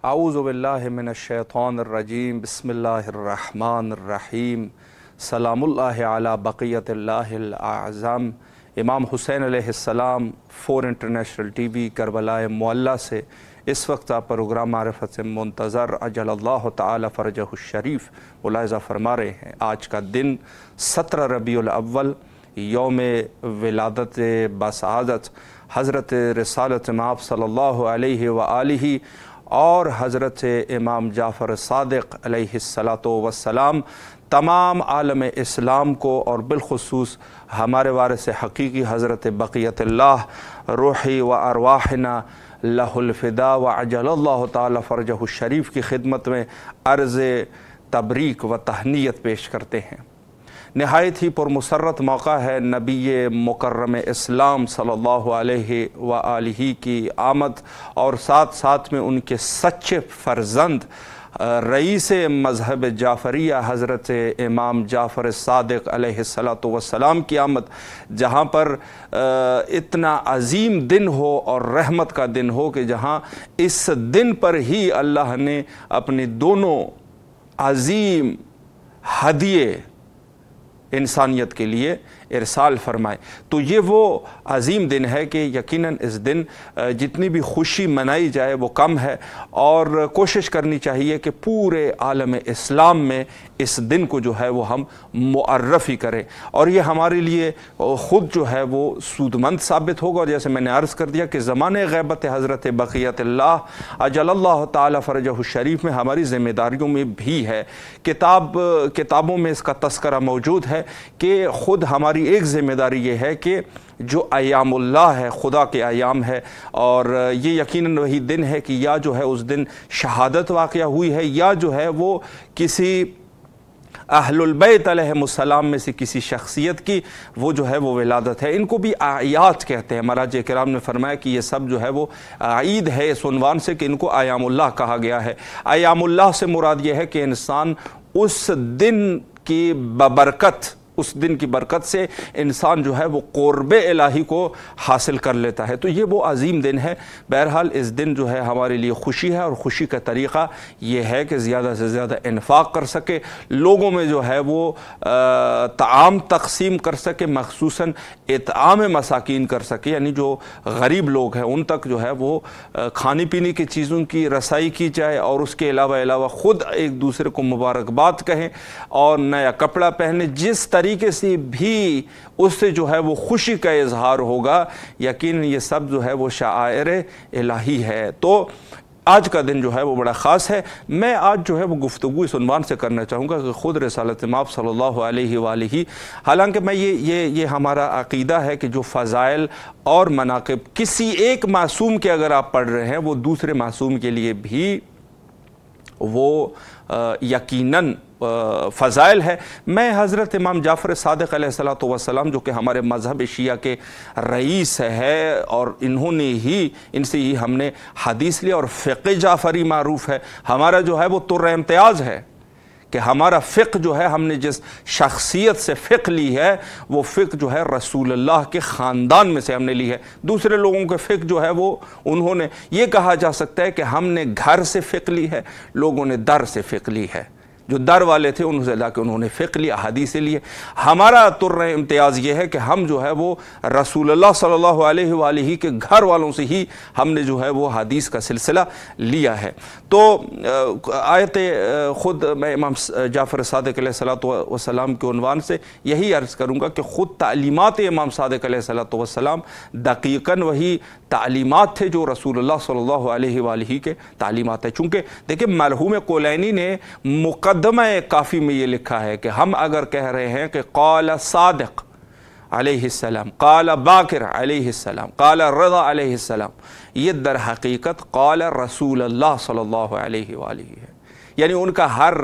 اعوذ باللہ من الشیطان الرجیم بسم اللہ الرحمن الرحیم سلام اللہ علی بقیت اللہ الاعظم۔ امام حسین علیہ السلام 4 انٹرنیشنل ٹی وی کربلا معلیٰ سے اس وقت آپ پروگرام معرفت سے منتظر عجل اللہ تعالی فرجہ الشریف ملاحظہ فرما رہے ہیں۔ آج کا دن 17 ربیع الاول یوم ولادت بسعادت حضرت رسالت مآب صلی اللہ علیہ وآلہ اور حضرت امام جعفر صادق علیہ السلام تمام عالم اسلام کو اور بالخصوص ہمارے وارث حقیقی حضرت بقیت اللہ روحی و ارواحنا لہ الفدا و عجل اللہ تعالی فرجہ الشریف کی خدمت میں عرض تبریک و تہنیت پیش کرتے ہیں۔ نہایت ہی پرمسرت موقع ہے نبی مکرم اسلام صلی اللہ علیہ وآلہ کی آمد اور ساتھ ساتھ میں ان کے سچے فرزند رئیس مذہب جعفریہ حضرت امام جعفر صادق علیہ السلام کی آمد، جہاں پر اتنا عظیم دن ہو اور رحمت کا دن ہو کہ جہاں اس دن پر ہی اللہ نے اپنی دونوں عظیم ہدیے انسانیت کے لیے ارسال فرمائے۔ تو یہ وہ عظیم دن ہے کہ یقیناً اس دن جتنی بھی خوشی منائی جائے وہ کم ہے، اور کوشش کرنی چاہیے کہ پورے عالم اسلام میں اس دن کو جو ہے وہ ہم معرفی کریں، اور یہ ہمارے لیے خود جو ہے وہ سودمند ثابت ہوگا۔ اور جیسے میں نے عرض کر دیا کہ زمانِ غیبت حضرت بقیت اللہ عجل اللہ تعالی فرجہ الشریف میں ہماری ذمہ داریوں میں بھی ہے۔ کتابوں میں اس کا تذکرہ موجود ہے کہ خود ہماری ایک ذمہ داری یہ ہے کہ جو ایام اللہ ہے، خدا کے ایام ہے، اور یہ یقیناً وہی دن ہے کہ یا جو ہے اس دن شہادت واقعہ ہوئی ہے، یا جو ہے وہ کسی اہل البیت علیہم السلام میں سے کسی شخصیت کی وہ جو ہے وہ ولادت ہے۔ ان کو بھی اعیاد کہتے ہیں۔ مراجع کرام نے فرمایا کہ یہ سب جو ہے وہ عید ہے اس عنوان سے کہ ان کو ایام اللہ کہا گیا ہے۔ ایام اللہ سے مراد یہ ہے کہ انسان اس دن کی ببرکت، اس دن کی برکت سے انسان جو ہے وہ قرب الہی کو حاصل کر لیتا ہے۔ تو یہ وہ عظیم دن ہے۔ بہرحال اس دن جو ہے ہمارے لیے خوشی ہے، اور خوشی کا طریقہ یہ ہے کہ زیادہ سے زیادہ انفاق کر سکے، لوگوں میں جو ہے وہ طعام تقسیم کر سکے، مخصوصاً اطعام مساکین کر سکے، یعنی جو غریب لوگ ہیں ان تک جو ہے وہ کھانے پینے کی چیزوں کی رسائی کی جائے، اور اس کے علاوہ خود ایک دوسرے کو مبارکباد کہیں اور نیا کپڑا پہنے۔ جس طریقے سے بھی اس سے جو ہے وہ خوشی کا اظہار ہوگا، یقین یہ سب جو ہے وہ شعائر الہی ہے۔ تو آج کا دن جو ہے وہ بڑا خاص ہے۔ میں آج جو ہے وہ گفتگو اس عنوان سے کرنا چاہوں گا کہ خود رسالت مآب صلی اللہ علیہ وآلہ، حالانکہ میں یہ ہمارا عقیدہ ہے کہ جو فضائل اور مناقب کسی ایک معصوم کے اگر آپ پڑھ رہے ہیں، وہ دوسرے معصوم کے لیے بھی وہ یقیناً فضائل ہے۔ میں حضرت امام جعفر صادق علیہ السلام جو کہ ہمارے مذہب شیعہ کے رئیس ہے، اور ان سے ہی ہم نے حدیث لیا، اور فقہ جعفری معروف ہے ہمارا جو ہے وہ تر امتیاز ہے کہ ہمارا فقہ جو ہے ہم نے جس شخصیت سے فقہ لی ہے وہ فقہ جو ہے رسول اللہ کے خاندان میں سے ہم نے لی ہے۔ دوسرے لوگوں کے فقہ جو ہے وہ انہوں نے، یہ کہا جا سکتا ہے کہ ہم نے گھر سے فقہ لی ہے، لوگوں نے در سے فقہ لی ہے۔ جو در والے تھے انہوں سے لا کے انہوں نے فقہ لیا، حدیث لیے۔ ہمارا تر امتیاز یہ ہے کہ ہم جو ہے وہ رسول اللہ صلی اللہ علیہ وآلہ کے گھر والوں سے ہی ہم نے جو ہے وہ حدیث کا سلسلہ لیا ہے۔ تو آیت خود میں امام جعفر صادق علیہ السلام کے عنوان سے یہی عرض کروں گا کہ خود تعلیمات امام صادق علیہ السلام دقیقاً وہی تعلیمات تھے جو رسول اللہ صلی اللہ علیہ وآلہ کے تعلیمات ہیں۔ چونکہ دیکھیں مرحوم کولینی نے مقدمہ کافی میں یہ لکھا ہے کہ ہم اگر کہہ رہے ہیں کہ قال صادق علیہ السلام، قال باقر علیہ السلام، قال رضا علیہ السلام، یہ در حقیقت قال رسول اللہ صلی اللہ علیہ وآلہ ہے۔ یعنی ان کا ہر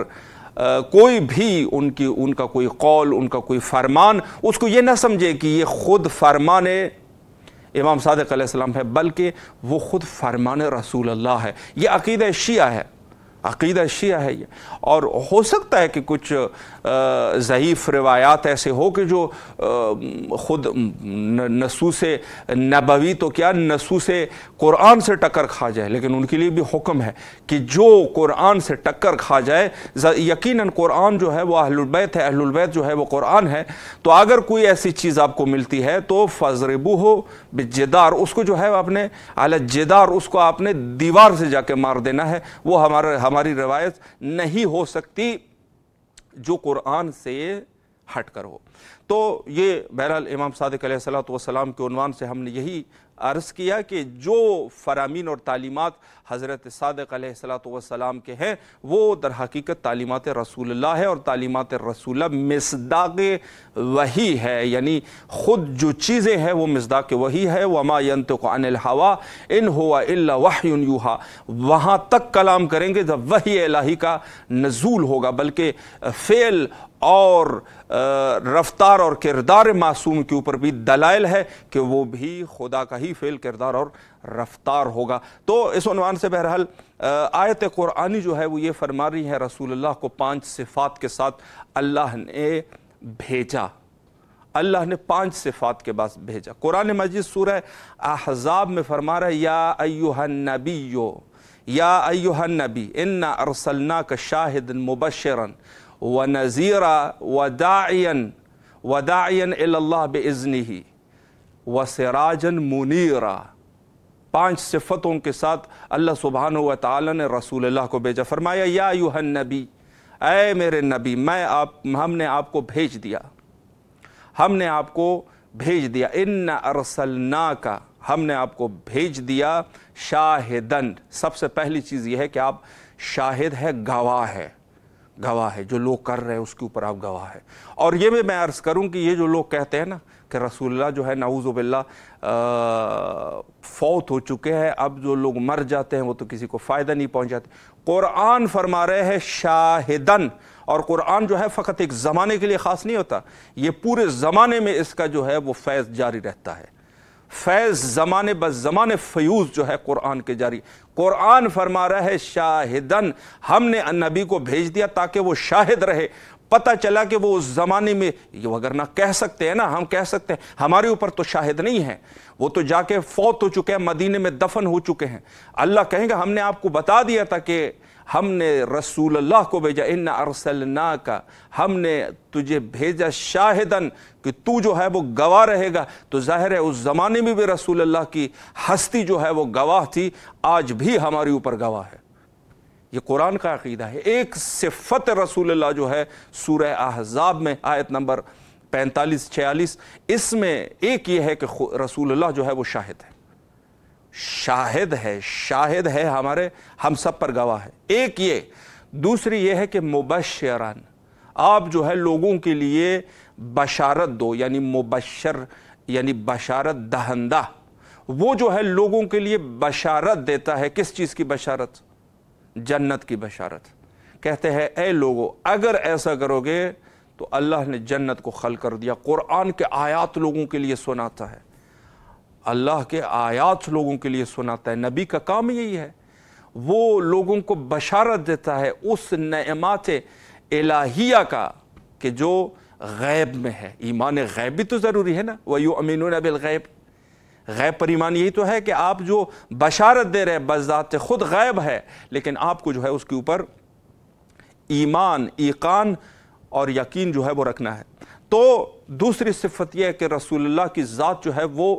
کوئی بھی ان کا کوئی قول، ان کا کوئی فرمان، اس کو یہ نہ سمجھے کہ یہ خود فرمان امام صادق علیہ السلام ہے، بلکہ وہ خود فرمان رسول اللہ ہے۔ یہ عقیدہ شیعہ ہے۔ عقیدہ شیعہ ہے یہ. اور ہو سکتا ہے کہ کچھ ضعیف روایات ایسے ہو کہ جو خود نصوص نبوی تو کیا نصوص قرآن سے ٹکر کھا جائے، لیکن ان کے لیے بھی حکم ہے کہ جو قرآن سے ٹکر کھا جائے، یقیناً قرآن جو ہے وہ اہل البیت ہے، اہل البیت جو ہے وہ قرآن ہے. تو اگر کوئی ایسی چیز آپ کو ملتی ہے تو فَاضْرِبُوهُ بِالجِّدَارِ، اس کو جو ہے اپنے علی الجدار، اس کو آپ نے دیوار سے جا کے مار دینا ہے. وہ ہماری روایت نہیں ہو سکتی جو قرآن سے ہٹ کر ہو. تو یہ بہرحال امام صادق علیہ السلام کے عنوان سے ہم نے یہی عرض کیا کہ جو فرامین اور تعلیمات حضرت صادق علیہ السلام کے ہیں وہ در حقیقت تعلیمات رسول اللہ ہے، اور تعلیمات رسول اللہ مصداق وحی ہے، یعنی خود جو چیزیں ہیں وہ مصداق وحی ہے. وما ينطق عن الهوى ان هو الا وحی یوحى، وہاں تک کلام کریں گے جب وحی الہی کا نزول ہوگا. بلکہ فعل اور رفتار اور کردار معصوم کے اوپر بھی دلائل ہے کہ وہ بھی خدا کا ہی فعل، کردار اور رفتار ہوگا. تو اس عنوان سے بہرحال آیت قرآنی جو ہے وہ یہ فرما رہی ہے رسول اللہ کو 5 صفات کے ساتھ اللہ نے بھیجا. اللہ نے 5 صفات کے بعد بھیجا. قرآن مجید سورہ احزاب میں فرما رہا ہے یا ایہا النبی، یا ایہا النبی انا ارسلناک شاہدا مبشرا ونذیرا وداعیا الی اللہ باذنہ وسراجا منیرا. 5 صفتوں کے ساتھ اللہ سبحانہ و تعالی نے رسول اللہ کو بھیجا. فرمایا یا ایہا النبی، اے میرے نبی، ہم نے آپ کو بھیج دیا، ہم نے آپ کو بھیج دیا. انا ارسلناک، ہم نے آپ کو بھیج دیا شاہدن. سب سے پہلی چیز یہ ہے کہ آپ شاہد ہے، گواہ ہے، گواہ ہے. جو لوگ کر رہے ہیں اس کے اوپر آپ گواہ ہے. اور یہ بھی میں عرض کروں کہ یہ جو لوگ کہتے ہیں نا کہ رسول اللہ جو ہے نعوذ باللہ فوت ہو چکے ہیں، اب جو لوگ مر جاتے ہیں وہ تو کسی کو فائدہ نہیں پہنچاتے. قرآن فرما رہے ہیں شاہدن. اور قرآن جو ہے فقط ایک زمانے کے لیے خاص نہیں ہوتا، یہ پورے زمانے میں اس کا جو ہے وہ فیض جاری رہتا ہے. فیض زمانے بز زمانے فیوز جو ہے قرآن کے جاری. قرآن فرما رہا ہے شاہدن، ہم نے نبی کو بھیج دیا تاکہ وہ شاہد رہے. پتہ چلا کہ وہ اس زمانے میں یہ وگرنہ کہہ سکتے ہیں نا، ہم کہہ سکتے ہیں ہمارے اوپر تو شاہد نہیں ہے، وہ تو جا کے فوت ہو چکے ہیں، مدینے میں دفن ہو چکے ہیں. اللہ کہیں گا ہم نے آپ کو بتا دیا تھا کہ ہم نے رسول اللہ کو بھیجا. انا ارسلناک، ہم نے تجھے بھیجا شاہدن، کہ تو جو ہے وہ گواہ رہے گا. تو ظاہر ہے اس زمانے میں بھی رسول اللہ کی ہستی جو ہے وہ گواہ تھی، آج بھی ہمارے اوپر گواہ ہے. یہ قرآن کا عقیدہ ہے. ایک صفت رسول اللہ جو ہے سورہ احزاب میں آیت نمبر 45-46، اس میں ایک یہ ہے کہ رسول اللہ جو ہے وہ شاہد ہے، شاہد ہے ہمارے، ہم سب پر گواہ ہے. ایک یہ. دوسری یہ ہے کہ مبشران، آپ جو ہے لوگوں کے لیے بشارت دو، یعنی مبشر یعنی بشارت دہندہ. وہ جو ہے لوگوں کے لیے بشارت دیتا ہے. کس چیز کی بشارت؟ جنت کی بشارت. کہتے ہیں اے لوگو اگر ایسا کرو گے تو اللہ نے جنت کو خلق کر دیا. قرآن کے آیات لوگوں کے لیے سناتا ہے، اللہ کے آیات لوگوں کے لیے سناتا ہے. نبی کا کام یہی ہے، وہ لوگوں کو بشارت دیتا ہے اس نعمات الہیہ کا کہ جو غیب میں ہے. ایمان غیب بھی تو ضروری ہے نا. وَيُؤْمِنُونَ بِالْغَیب، غیب پر ایمان یہی تو ہے کہ آپ جو بشارت دے رہے بذات خود غیب ہے، لیکن آپ کو جو ہے اس کے اوپر ایمان، ایقان اور یقین جو ہے وہ رکھنا ہے. تو دوسری صفت یہ ہے کہ رسول اللہ کی ذات جو ہے وہ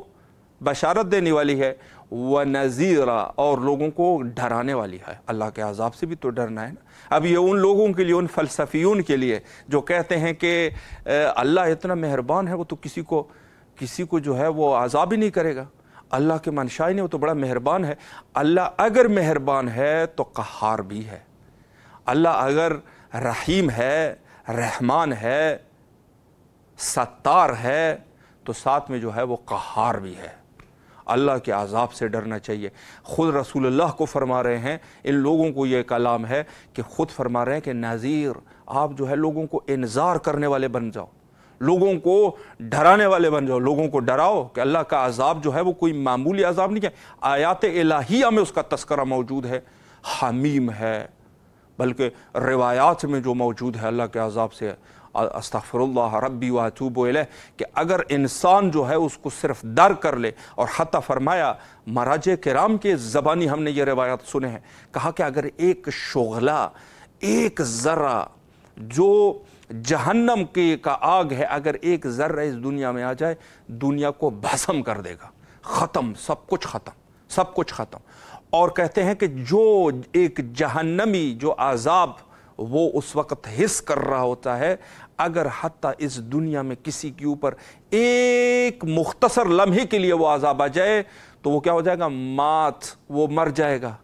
بشارت دینے والی ہے، وَنَذِيرًا، اور لوگوں کو ڈرانے والی ہے. اللہ کے عذاب سے بھی تو ڈرنا ہے نا. اب یہ ان لوگوں کے لیے، ان فلسفیون کے لیے جو کہتے ہیں کہ اللہ اتنا مہربان ہے، وہ تو کسی کو جو ہے وہ عذاب ہی نہیں کرے گا. اللہ کے منشاء نہیں، وہ تو بڑا مہربان ہے. اللہ اگر مہربان ہے تو قہار بھی ہے. اللہ اگر رحیم ہے، رحمان ہے، ستار ہے، تو ساتھ میں جو ہے وہ قہار بھی ہے. اللہ کے عذاب سے ڈرنا چاہیے. خود رسول اللہ کو فرما رہے ہیں، ان لوگوں کو یہ کلام ہے کہ خود فرما رہے ہیں کہ نذیر، آپ جو ہے لوگوں کو انذار کرنے والے بن جاؤ، لوگوں کو ڈرانے والے بن جاؤ. لوگوں کو ڈراؤ کہ اللہ کا عذاب جو ہے وہ کوئی معمولی عذاب نہیں ہے. آیات الہیہ میں اس کا تذکرہ موجود ہے. حمیم ہے، بلکہ روایات میں جو موجود ہے اللہ کے عذاب سے استغفر اللہ ربی و اتوب الیہ کہ اگر انسان جو ہے اس کو صرف ڈر کر لے، اور حتی فرمایا مراجع کرام کے زبانی ہم نے یہ روایات سنے ہیں، کہا کہ اگر ایک شعلہ، ایک ذرہ جو جہنم کا آگ ہے، اگر ایک ذرہ اس دنیا میں آ جائے، دنیا کو بھسم کر دے گا، ختم، سب کچھ ختم، سب کچھ ختم۔ اور کہتے ہیں کہ جو ایک جہنمی جو عذاب وہ اس وقت حس کر رہا ہوتا ہے، اگر حتیٰ اس دنیا میں کسی کے اوپر ایک مختصر لمحے کے لیے وہ عذاب آ جائے تو وہ کیا ہو جائے گا؟ مات، وہ مر جائے گا،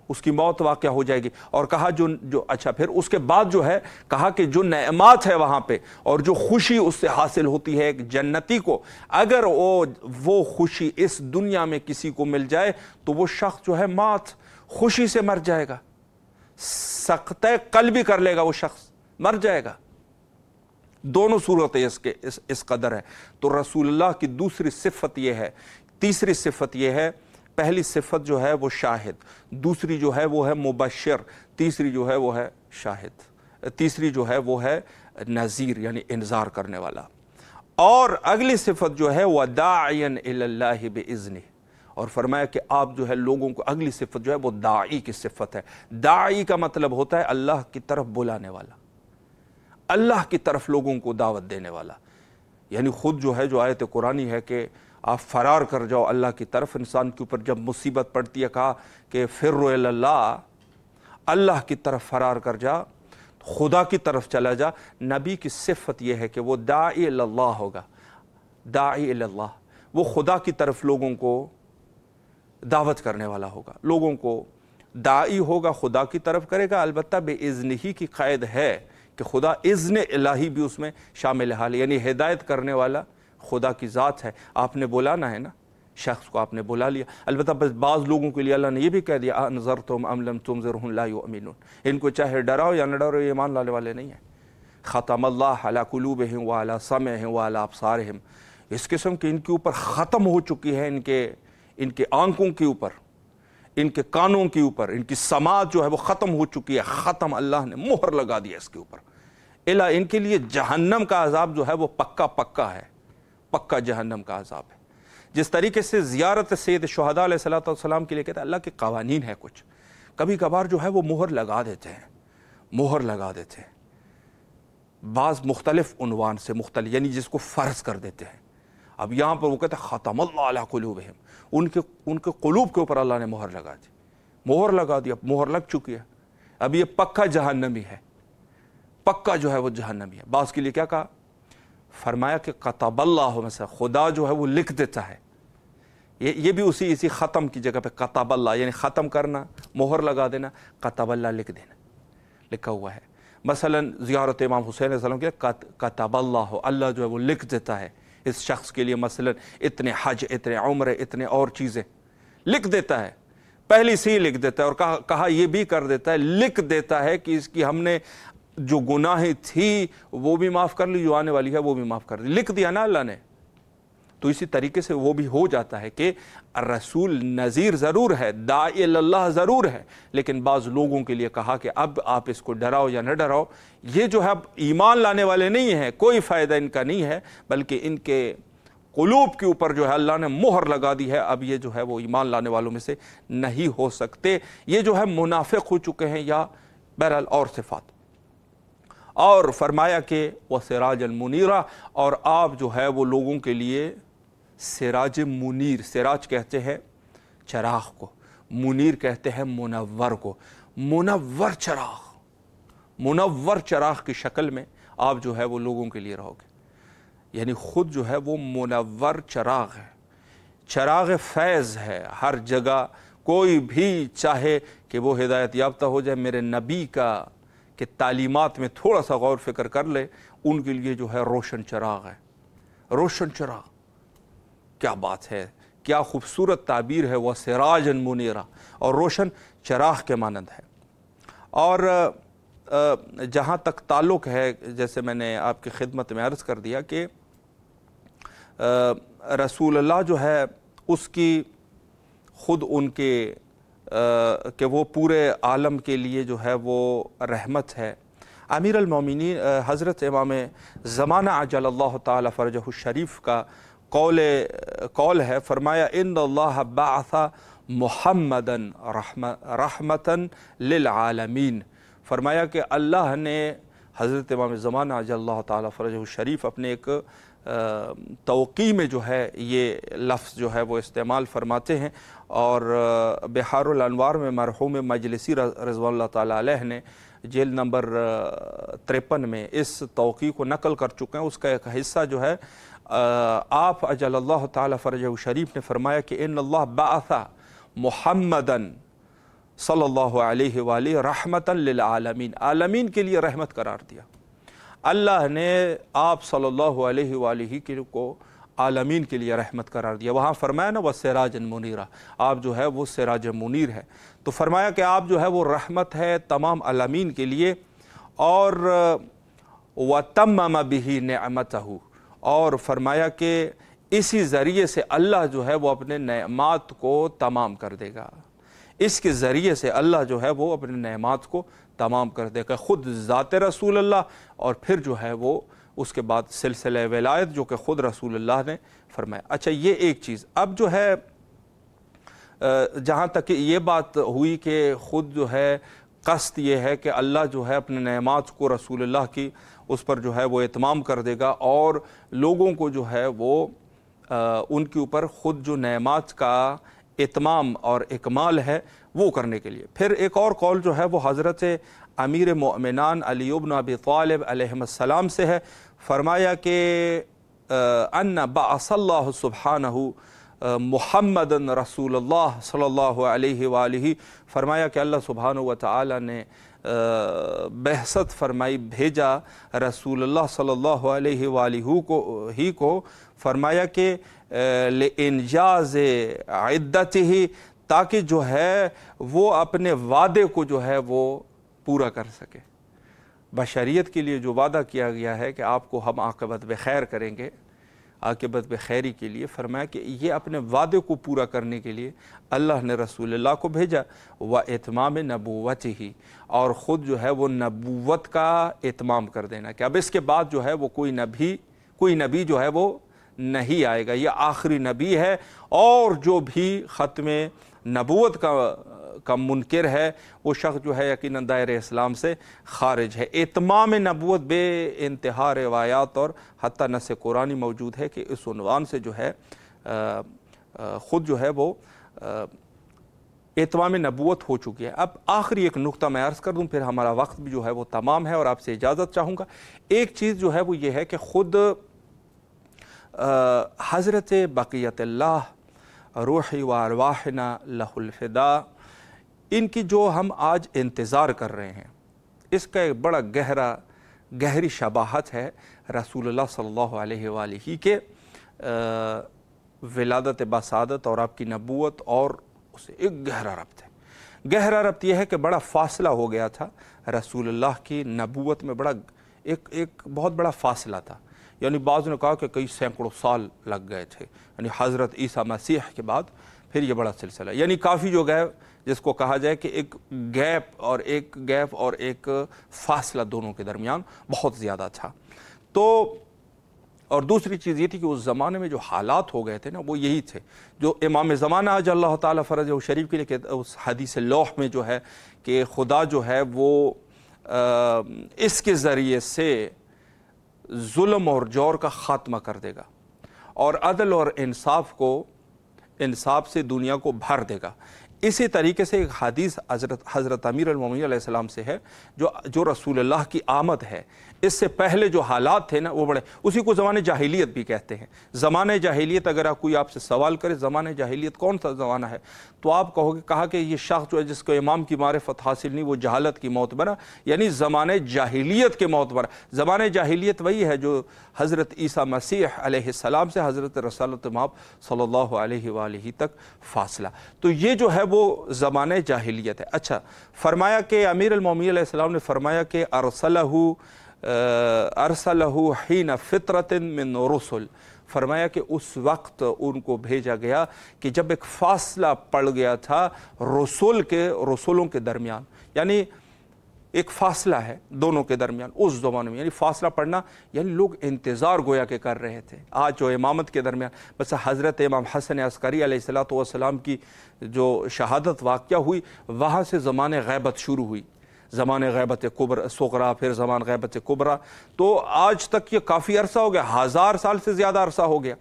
اس کی موت واقع ہو جائے گی۔ اور کہا جو اچھا پھر اس کے بعد جو ہے کہا کہ جو نعمات ہے وہاں پہ اور جو خوشی اس سے حاصل ہوتی ہے ایک جنتی کو، اگر وہ خوشی اس دنیا میں کسی کو مل جائے تو وہ شخص جو ہے مات، خوشی سے مر جائے گا، سقطہ قلبی کر لے گا، وہ شخص مر جائے گا۔ دونوں صورتیں اس قدر ہے۔ تو رسول اللہ کی دوسری صفت یہ ہے، تیسری صفت یہ ہے، پہلی صفت جو ہے وہ شاہد، دوسری جو ہے وہ ہے مبشر، تیسری جو ہے وہ ہے شاہد، تیسری جو ہے وہ ہے نذیر یعنی انذار کرنے والا۔ اور اگلی صفت جو ہے وہ داعیا الی اللہ باذنہ، اور فرمایا کہ آپ جو ہے لوگوں کو، اگلی صفت جو ہے وہ داعی کی صفت ہے۔ داعی کا مطلب ہوتا ہے اللہ کی طرف بلانے والا، اللہ کی طرف لوگوں کو دعوت دینے والا۔ یعنی خود جو ہے جو آیت قرآنی ہے کہ آپ فرار کر جاؤ اللہ کی طرف، انسان کے اوپر جب مصیبت پڑتی ہے کہا کہ فروا الی اللہ، اللہ کی طرف فرار کر جا، خدا کی طرف چلا جا۔ نبی کی صفت یہ ہے کہ وہ داعی الی اللہ ہوگا، داعی الی اللہ، وہ خدا کی طرف لوگوں کو دعوت کرنے والا ہوگا، لوگوں کو داعی ہوگا، خدا کی طرف کرے گا، البتہ بے اذنہ کی قید ہے کہ خدا اذن الہی بھی اس میں شامل حال ہے، یعنی ہدایت کرنے والا خدا کی ذات ہے۔ آپ نے بلانا ہے نا، شخص کو آپ نے بلا لیا، البتہ بس بعض لوگوں کے لیے اللہ نے یہ بھی کہہ دیا انذرتم ام لم تنذرہم لا یؤمنون، ان کو چاہے ڈراؤ یا نہ ڈراؤ یہ ایمان لانے والے نہیں ہیں۔ ختم اللہ علی قلوبہم وعلی سمعہم وعلی ابصارہم، اس قسم کے ان کے اوپر ختم ہو چکی ہے، ان کے آنکھوں کے اوپر، ان کے کانوں کے اوپر، ان کی سماعت جو ہے وہ ختم ہو چکی ہے، ختم، اللہ نے مہر لگا دیا اس کے اوپر۔ الا ان کے لیے جہنم کا عذاب جو ہے وہ پکا ہے، پکا جہنم کا عذاب ہے۔ جس طریقے سے زیارت سید شہداء علیہ السلام کے لیے کہتے ہیں اللہ کے قوانین ہے کچھ، کبھی کبھار جو ہے وہ مہر لگا دیتے ہیں، مہر لگا دیتے ہیں بعض مختلف عنوان سے، مختلف یعنی جس کو فرض کر دیتے ہیں۔ اب یہاں پر وہ کہتے ہیں ختم اللہ علی قلوبہم، ان کے قلوب کے اوپر اللہ نے مہر لگا دی، مہر لگا دی، اب مہر لگ چکی ہے، اب یہ پکا جہنمی ہے، پکا جو ہے وہ جہنمی ہے۔ بعض کے لیے کیا کہا؟ فرمایا کہ کتب اللہ، مثلا خدا جو ہے وہ لکھ دیتا ہے، یہ بھی اسی ختم کی جگہ پہ کتب اللہ یعنی ختم کرنا، مہر لگا دینا، کتب اللہ لکھ دینا، لکھا ہوا ہے۔ مثلا زیارت امام حسین علیہ السلام کے کتب اللہ، اللہ جو ہے وہ لکھ دیتا ہے اس شخص کے لیے، مثلا اتنے حج، اتنے عمرے، اتنے اور چیزیں لکھ دیتا ہے، پہلی سے ہی لکھ دیتا ہے۔ اور کہا یہ بھی کر دیتا ہے، لکھ دیتا ہے کہ اس کی ہم نے جو گناہیں تھی وہ بھی معاف کر لی، جو آنے والی ہے وہ بھی معاف کر دی، لکھ دیا نا اللہ نے۔ تو اسی طریقے سے وہ بھی ہو جاتا ہے کہ رسول نذیر ضرور ہے، داعی اللہ ضرور ہے، لیکن بعض لوگوں کے لیے کہا کہ اب آپ اس کو ڈراؤ یا نہ ڈراؤ، یہ جو ہے اب ایمان لانے والے نہیں ہیں، کوئی فائدہ ان کا نہیں ہے، بلکہ ان کے قلوب کے اوپر جو ہے اللہ نے مہر لگا دی ہے، اب یہ جو ہے وہ ایمان لانے والوں میں سے نہیں ہو سکتے، یہ جو ہے منافق ہو چکے ہیں یا بہرحال اور صفات۔ اور فرمایا کہ وَسِرَاجًا مُنِيرًا، اور آپ جو ہے وہ لوگوں کے لیے سراج منیر، سراج کہتے ہیں چراغ کو، منیر کہتے ہیں منور کو، منور چراغ، منور چراغ کی شکل میں آپ جو ہے وہ لوگوں کے لیے رہو گے، یعنی خود جو ہے وہ منور چراغ ہے، چراغ فیض ہے، ہر جگہ کوئی بھی چاہے کہ وہ ہدایت یافتہ ہو جائے، میرے نبی کا کہ تعلیمات میں تھوڑا سا غور فکر کر لے، ان کے لیے جو ہے روشن چراغ ہے، روشن چراغ۔ کیا بات ہے، کیا خوبصورت تعبیر ہے، وہ سراجن منیرا، اور روشن چراغ کے مانند ہے۔ اور جہاں تک تعلق ہے، جیسے میں نے آپ کی خدمت میں عرض کر دیا کہ رسول اللہ جو ہے اس کی خود ان کے کہ وہ پورے عالم کے لیے جو ہے وہ رحمت ہے۔ امیر المومنین حضرت امام زمانہ عجل اللہ تعالی فرجہ الشریف کا قول ہے، فرمایا ان اللہ بعث محمدا رحمتا للعالمین، فرمایا کہ اللہ نے حضرت امام زمانہ عجل اللہ تعالی فرجہ الشریف اپنے ایک توقیع میں جو ہے یہ لفظ جو ہے وہ استعمال فرماتے ہیں، اور بحار الانوار میں مرحوم مجلسی رضوان اللہ تعالیٰ علیہ نے جلد نمبر 53 میں اس توقیع کو نقل کر چکے ہیں۔ اس کا ایک حصہ جو ہے آپ اجل اللہ تعالیٰ فرجہ شریف نے فرمایا کہ ان اللہ بعث محمدن صلی اللہ علیہ وآلہ رحمتا للعالمین، عالمین کے لیے رحمت قرار دیا۔ اللہ نے آپ صلی اللہ علیہ وآلہ کو عالمین کے لیے رحمت قرار دیا۔ وہاں فرمایا نا وَسِرَاجًا مُنِيرًا، آپ جو ہے وہ سراج منیر ہے، تو فرمایا کہ آپ جو ہے وہ رحمت ہے تمام عالمین کے لیے، اور وَتَمَّمَ بِهِ نِعْمَتَهُ، اور فرمایا کہ اسی ذریعے سے اللہ جو ہے وہ اپنے نعمات کو تمام کر دے گا، اس کے ذریعے سے اللہ جو ہے وہ اپنے نعمات کو تمام کر دے گا، خود ذات رسول اللہ، اور پھر جو ہے وہ اس کے بعد سلسلہ ولایت جو کہ خود رسول اللہ نے فرمایا۔ اچھا یہ ایک چیز، اب جو ہے جہاں تک یہ بات ہوئی کہ خود جو ہے قصد یہ ہے کہ اللہ جو ہے اپنے نعمات کو رسول اللہ کی اس پر جو ہے وہ اتمام کر دے گا، اور لوگوں کو جو ہے وہ ان کے اوپر خود جو نعمات کا اتمام اور اکمال ہے وہ کرنے کے لیے۔ پھر ایک اور قول جو ہے وہ حضرت امیر مؤمنان علی بن ابی طالب علیہ السلام سے ہے، فرمایا کہ ان بعث اللہ سبحانہ محمد رسول اللہ صلی اللہ علیہ وآلہ، فرمایا کہ اللہ سبحانہ وتعالی نے بعثت فرمائی، بھیجا رسول اللہ صلی اللہ علیہ وآلہ کو فرمایا کہ لِإِنْجَازِ عِدَّتِهِ، تاکہ جو ہے وہ اپنے وعدے کو جو ہے وہ پورا کر سکے۔ بشریت کے لیے جو وعدہ کیا گیا ہے کہ آپ کو ہم عاقبت بخیر کریں گے، عاقبت بخیری کے لیے، فرمایا کہ یہ اپنے وعدے کو پورا کرنے کے لیے اللہ نے رسول اللہ کو بھیجا، وَإِتْمَامِ نَبُوَّتِهِ، اور خود جو ہے وہ نبوت کا اتمام کر دینا، کہ اب اس کے بعد جو ہے وہ کوئی نبی جو ہے وہ نہیں آئے گا، یہ آخری نبی ہے، اور جو بھی ختم نبوت کا منکر ہے وہ شخص جو ہے یقیناً دائرہ اسلام سے خارج ہے۔ اتمام نبوت بے انتہا روایات اور حتیٰ نص قرآنی موجود ہے کہ اس عنوان سے جو ہے خود جو ہے وہ اتمام نبوت ہو چکی ہے۔ اب آخری ایک نقطہ میں عرض کر دوں، پھر ہمارا وقت بھی جو ہے وہ تمام ہے اور آپ سے اجازت چاہوں گا۔ ایک چیز جو ہے وہ یہ ہے کہ خود حضرت بقیت اللہ روحی و ارواحنا لہ الفدا، ان کی جو ہم آج انتظار کر رہے ہیں، اس کا ایک بڑا گہری شباہت ہے رسول اللہ صلی اللہ علیہ وآلہ کے ولادت بسعادت اور آپ کی نبوت، اور اسے ایک گہرا ربط ہے۔ گہرا ربط یہ ہے کہ بڑا فاصلہ ہو گیا تھا رسول اللہ کی نبوت میں، ایک بہت بڑا فاصلہ تھا، یعنی بعض نے کہا کہ کئی سینکڑوں سال لگ گئے تھے، یعنی حضرت عیسیٰ مسیح کے بعد پھر یہ بڑا سلسلہ، یعنی کافی جو گئے جس کو کہا جائے کہ ایک گیپ اور ایک فاصلہ دونوں کے درمیان بہت زیادہ تھا۔ تو اور دوسری چیز یہ تھی کہ اس زمانے میں جو حالات ہو گئے تھے نا وہ یہی تھے، جو امام زمانہ عجل اللہ تعالیٰ فرجہ شریف کے لیے اس حدیث لوح میں جو ہے کہ خدا جو ہے وہ اس کے ذریعے سے ظلم اور جور کا خاتمہ کر دے گا، اور عدل اور انصاف سے دنیا کو بھر دے گا۔ اسی طریقے سے ایک حدیث حضرت امیر المومنین علیہ السلام سے ہے جو رسول اللہ کی آمد ہے، اس سے پہلے جو حالات تھے نا وہ بڑے، اسی کو زمانہ جاہلیت بھی کہتے ہیں۔ زمانہ جاہلیت، اگر کوئی آپ سے سوال کرے زمانہ جاہلیت کون سا زمانہ ہے، تو آپ کہا کہ یہ شخص جو ہے جس کو امام کی معرفت حاصل نہیں وہ جہالت کی موت بنا، یعنی زمانہ جاہلیت کے موت بنا۔ زمانہ جاہلیت وہی ہے جو حضرت عیسیٰ مسیح علیہ السلام سے حضرت رسالت مآب صلی اللہ علیہ وآلہ تک فاصلہ، تو یہ جو ہے وہ زمانہ جاہلیت ہے۔ اچھا، فرمایا کہ امیر المومنین علیہ السلام نے فرمایا کہ ارسلہ حین فطرت من رسل، فرمایا کہ اس وقت ان کو بھیجا گیا کہ جب ایک فاصلہ پڑ گیا تھا رسولوں کے درمیان، یعنی ایک فاصلہ ہے دونوں کے درمیان اس زمانے میں، یعنی فاصلہ پڑنا یعنی لوگ انتظار گویا کہ کر رہے تھے۔ آج جو امامت کے درمیان بس حضرت امام حسن عسکری علیہ السلام کی جو شہادت واقعہ ہوئی، وہاں سے زمان غیبت شروع ہوئی، زمان غیبت صغرا، پھر زمان غیبت کبرا، تو آج تک یہ کافی عرصہ ہو گیا، 1000 سال سے زیادہ عرصہ ہو گیا،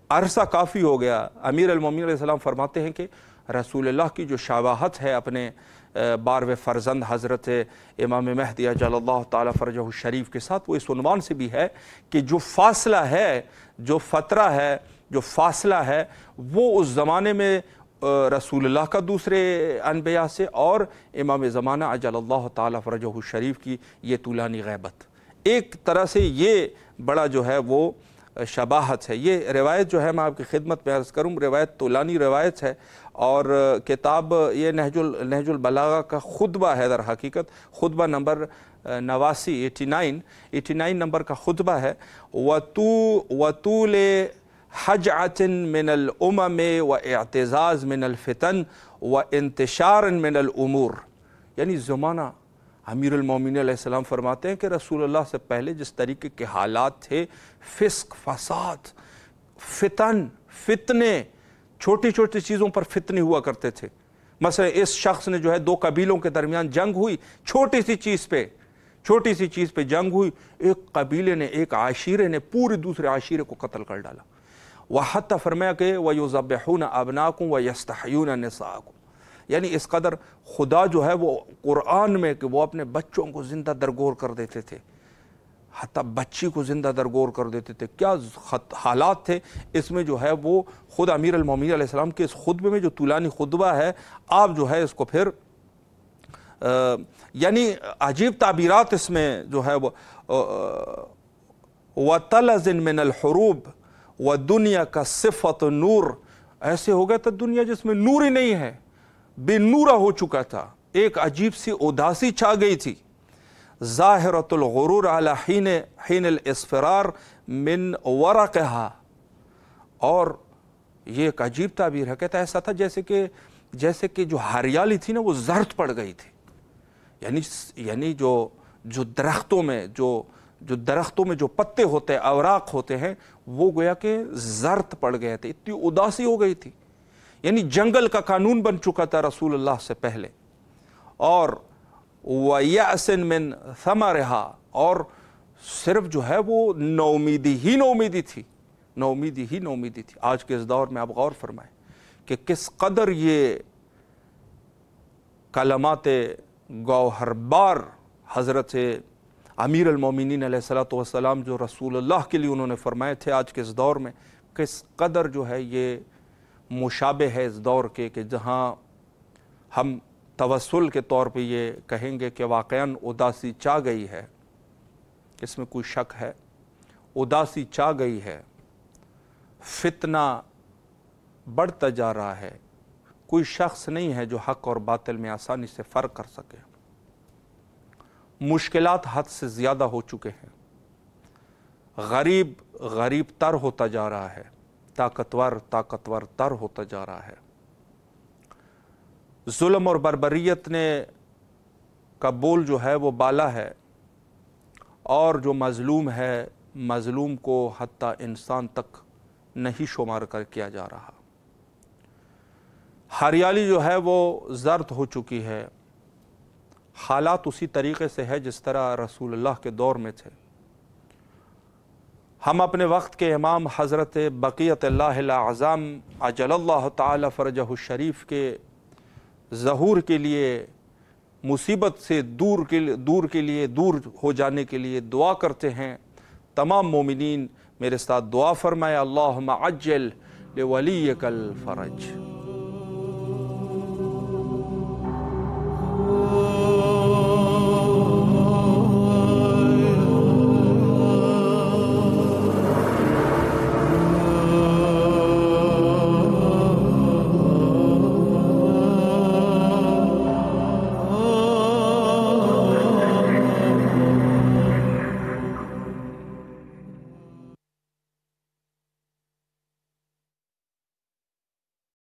عرصہ کافی ہو گیا۔ امیر المومنین علیہ السلام فرماتے ہیں کہ رسول اللہ کی جو شباہت ہے اپنے 12ویں فرزند حضرت امام مہدی اجل اللہ تعالی فرجہ الشریف کے ساتھ، وہ اس عنوان سے بھی ہے کہ جو فاصلہ ہے، جو فترہ ہے، جو فاصلہ ہے، وہ اس زمانے میں رسول اللہ کا دوسرے انبیاء سے اور امام زمانہ اجل اللہ تعالی فرجہ الشریف کی یہ طولانی غیبت، ایک طرح سے یہ بڑا جو ہے وہ شباہت ہے۔ یہ روایت جو ہے میں آپ کی خدمت میں عرض کروں، روایت طولانی روایت ہے، اور کتاب یہ نہج البلاغہ کا خطبہ ہے، در حقیقت خطبہ نمبر 89 نمبر کا خطبہ ہے۔ وَطُولِ حَجْعَةٍ مِّنَ الْأُمَمِ وَاِعْتِزَازٍ مِّنَ الْفِتَنِ وَانْتِشَارٍ مِّنَ الْأُمُورِ، یعنی زمانہ امیر المومنین علیہ السلام فرماتے ہیں کہ رسول اللہ سے پہلے جس طریقے کے حالات تھے، فسق، فساد، فتنے، چھوٹی چھوٹی چیزوں پر فتنے ہوا کرتے تھے۔ مثلا اس شخص نے جو ہے 2 قبیلوں کے درمیان جنگ ہوئی، چھوٹی سی چیز پہ جنگ ہوئی، ایک قبیلے نے، ایک عشیرے نے پورے دوسرے عشیرے کو قتل کر ڈالا۔ وحتی فرمایا کہ وَيُذَبِّحُونَ أَبْنَاءَكُمْ وَيَسْتَحْيُونَ نِسَاءَكُمْ، یعنی اس قدر خدا جو ہے وہ قرآن میں کہ وہ اپنے بچوں کو زندہ درگور کر دیتے تھے، حتیٰ بچی کو زندہ درگور کر دیتے تھے۔ کیا حالات تھے اس میں جو ہے وہ خود امیر المومنین علیہ السلام کے اس خطبے میں جو طولانی خطبہ ہے، آپ جو ہے اس کو پھر یعنی عجیب تعبیرات اس میں جو ہے وہ وَطَلَزٍ مِّنَ الْحُرُوبِ وَدُنْيَا کا صفت نور، ایسے ہو گیا تھا دنیا جس میں نور ہی نہیں ہے، بے نورہ ہو چکا تھا، ایک عجیب سی اداسی چھا گئی تھی۔ ظاہرۃ الغرور علی حین الاسفرار من ورقہا، اور یہ ایک عجیب تعبیر ہے، کہتا ہے ایسا تھا جیسے کہ جو ہریالی تھی نا وہ زرد پڑ گئی تھی، یعنی جو درختوں میں جو پتے ہوتے ہیں، اوراق ہوتے ہیں، وہ گویا کہ زرد پڑ گئے تھے، اتنی اداسی ہو گئی تھی، یعنی جنگل کا قانون بن چکا تھا رسول اللہ سے پہلے۔ اور وَيَأْسٍ مِّن ثَمَرِهَا، اور صرف جو ہے وہ نومیدی تھی۔ آج کے اس دور میں آپ غور فرمائیں کہ کس قدر یہ کلمات گوہربار حضرت امیر المومنین علیہ السلام جو رسول اللہ کے لیے انہوں نے فرمائے تھے، آج کے اس دور میں کس قدر جو ہے یہ مشابہ ہے اس دور کے، کہ جہاں ہم توسل کے طور پہ یہ کہیں گے کہ واقعاً اداسی چاہ گئی ہے، اس میں کوئی شک ہے، اداسی چاہ گئی ہے، فتنہ بڑھتا جا رہا ہے، کوئی شخص نہیں ہے جو حق اور باطل میں آسانی سے فرق کر سکے، مشکلات حد سے زیادہ ہو چکے ہیں، غریب تر ہوتا جا رہا ہے، طاقتور تر ہوتا جا رہا ہے، ظلم اور بربریت کا بول جو ہے وہ بالا ہے، اور جو مظلوم ہے، مظلوم کو حتیٰ انسان تک نہیں شمار کر کیا جا رہا، ہریالی جو ہے وہ زرد ہو چکی ہے، حالات اسی طریقے سے ہے جس طرح رسول اللہ کے دور میں تھے۔ ہم اپنے وقت کے امام حضرت بقیت اللہ الاعظم عجل اللہ تعالی فرجہ الشریف کے ظہور کے لیے، مصیبت سے دور ہو جانے کے لیے دعا کرتے ہیں۔ تمام مومنین میرے ساتھ دعا فرمائے، اللہم عجل لولیک الفرج۔